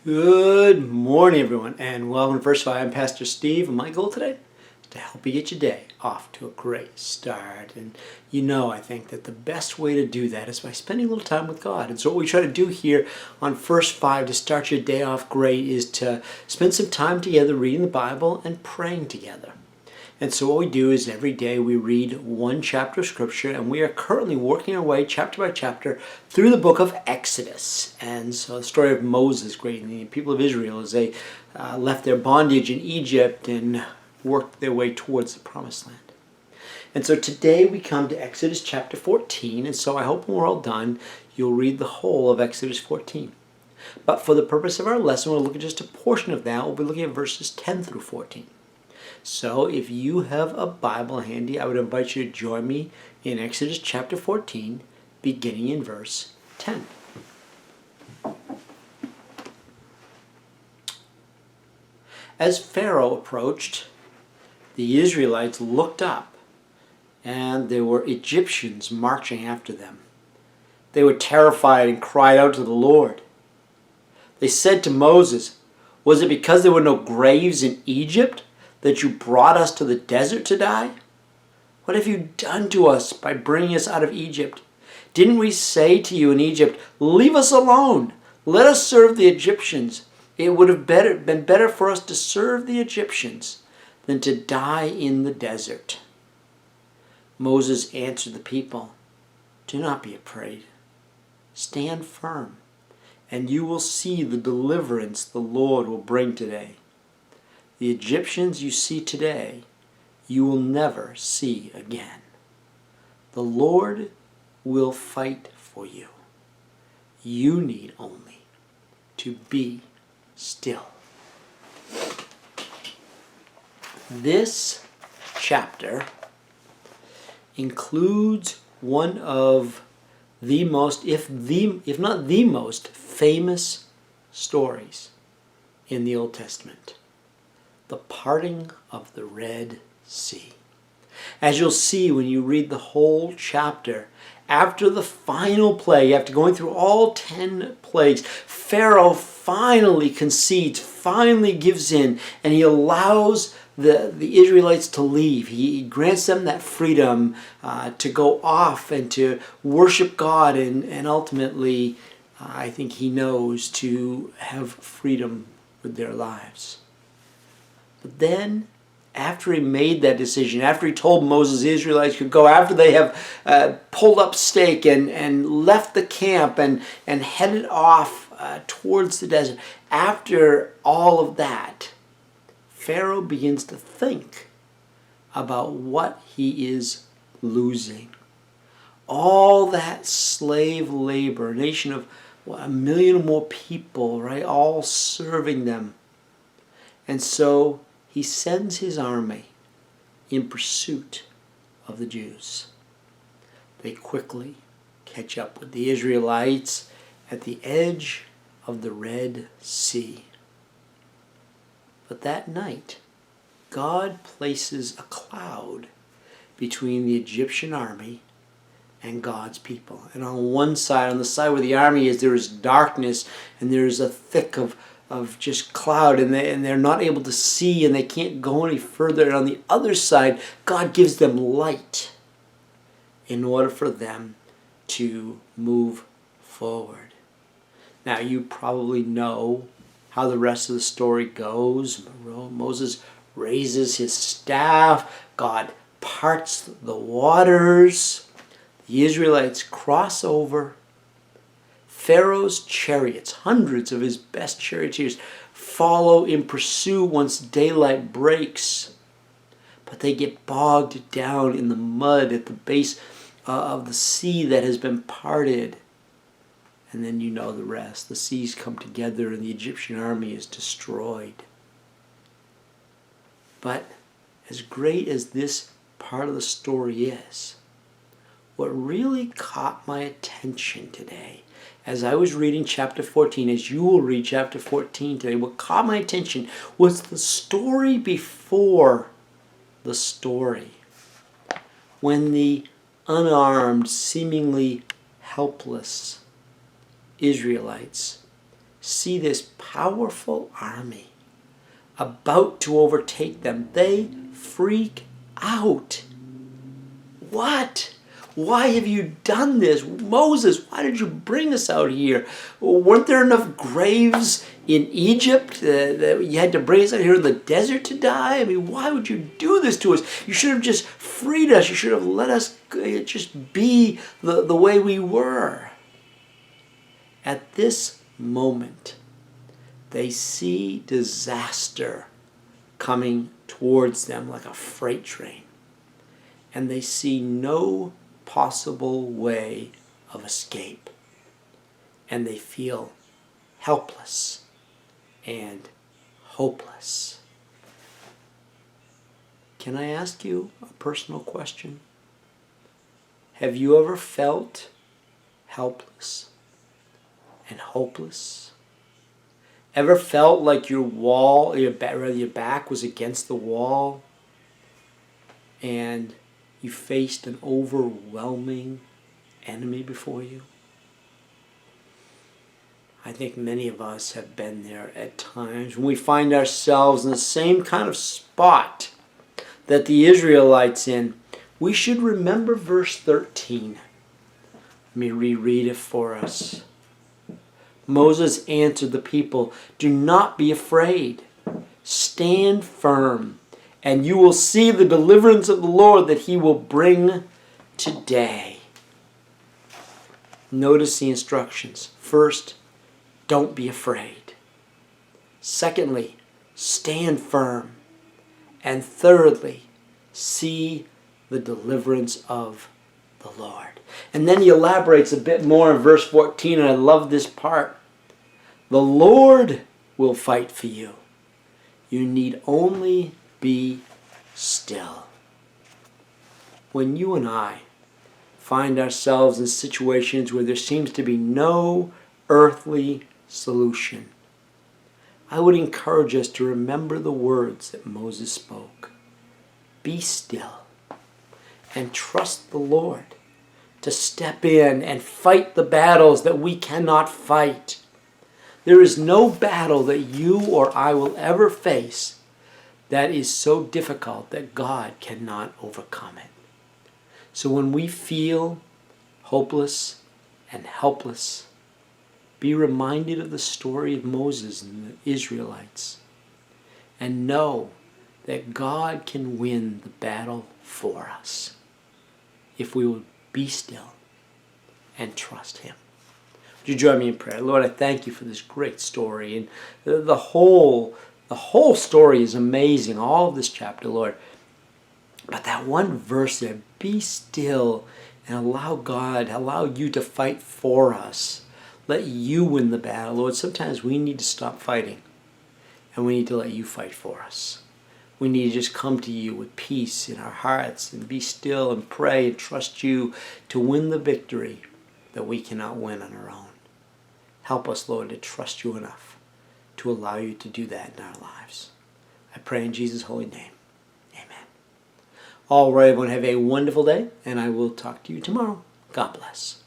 Good morning, everyone, and welcome to First Five. I'm Pastor Steve, and my goal today is to help you get your day off to a great start. And I think that the best way to do that is by spending a little time with God. And so what we try to do here on First Five to start your day off great is to spend some time together reading the Bible and praying together. And so what we do is every day we read one chapter of Scripture, and we are currently working our way chapter by chapter through the book of Exodus. And so the story of Moses, great, and the people of Israel as they left their bondage in Egypt and worked their way towards the Promised Land. And so today we come to Exodus chapter 14, and so I hope when we're all done, you'll read the whole of Exodus 14. But for the purpose of our lesson, we'll look at just a portion of that. We'll be looking at verses 10 through 14. So if you have a Bible handy, I would invite you to join me in Exodus chapter 14, beginning in verse 10. As Pharaoh approached, the Israelites looked up, and there were Egyptians marching after them. They were terrified and cried out to the Lord. They said to Moses, "Was it because there were no graves in Egypt that you brought us to the desert to die? What have you done to us by bringing us out of Egypt? Didn't we say to you in Egypt, 'Leave us alone, let us serve the Egyptians'? It would have been better for us to serve the Egyptians than to die in the desert." Moses answered the people, "Do not be afraid. Stand firm, and you will see the deliverance the Lord will bring today. The Egyptians you see today, you will never see again. The Lord will fight for you. You need only to be still." This chapter includes one of the most, if not the most, famous stories in the Old Testament. The parting of the Red Sea. As you'll see when you read the whole chapter, after the final plague, after going through all 10 plagues, Pharaoh finally concedes, finally gives in, and he allows the Israelites to leave. He grants them that freedom to go off and to worship God, and ultimately, I think he knows, to have freedom with their lives. But then, after he made that decision, after he told Moses the Israelites could go, after they have pulled up stake and left the camp and headed off towards the desert, after all of that, Pharaoh begins to think about what he is losing. All that slave labor, a nation of 1 million or more people, right, all serving them. And so he sends his army in pursuit of the Jews. They quickly catch up with the Israelites at the edge of the Red Sea. But that night, God places a cloud between the Egyptian army and God's people. And on one side, on the side where the army is, there is darkness, and there is a thick of just cloud, and they're not able to see, and they can't go any further. And on the other side, God gives them light in order for them to move forward. Now, you probably know how the rest of the story goes. Moses raises his staff. God parts the waters. The Israelites cross over. Pharaoh's chariots, hundreds of his best charioteers, follow in pursuit once daylight breaks. But they get bogged down in the mud at the base of the sea that has been parted. And then you know the rest. The seas come together and the Egyptian army is destroyed. But as great as this part of the story is, what really caught my attention today, as I was reading chapter 14, as you will read chapter 14 today, what caught my attention was the story before the story. When the unarmed, seemingly helpless Israelites see this powerful army about to overtake them, they freak out. What? Why have you done this? Moses, why did you bring us out here? Weren't there enough graves in Egypt that you had to bring us out here in the desert to die? I mean, why would you do this to us? You should have just freed us. You should have let us just be the way we were. At this moment, they see disaster coming towards them like a freight train. And they see no possible way of escape. And they feel helpless and hopeless. Can I ask you a personal question? Have you ever felt helpless and hopeless? Ever felt like your back was against the wall and you faced an overwhelming enemy before you? I think many of us have been there at times when we find ourselves in the same kind of spot that the Israelites in. We should remember verse 13. Let me reread it for us. Moses answered the people, "Do not be afraid. Stand firm, and you will see the deliverance of the Lord that he will bring today." Notice the instructions. First, don't be afraid. Secondly, stand firm. And thirdly, see the deliverance of the Lord. And then he elaborates a bit more in verse 14, and I love this part. The Lord will fight for you. You need only be still. When you and I find ourselves in situations where there seems to be no earthly solution, I would encourage us to remember the words that Moses spoke. Be still and trust the Lord to step in and fight the battles that we cannot fight. There is no battle that you or I will ever face that is so difficult that God cannot overcome it. So when we feel hopeless and helpless, be reminded of the story of Moses and the Israelites, and know that God can win the battle for us if we will be still and trust him. Would you join me in prayer? Lord, I thank you for this great story. And the whole story is amazing, all of this chapter, Lord. But that one verse there, be still and allow you to fight for us. Let you win the battle. Lord, sometimes we need to stop fighting and we need to let you fight for us. We need to just come to you with peace in our hearts and be still and pray and trust you to win the victory that we cannot win on our own. Help us, Lord, to trust you enough to allow you to do that in our lives. I pray in Jesus' holy name. Amen. All right, everyone, have a wonderful day, and I will talk to you tomorrow. God bless.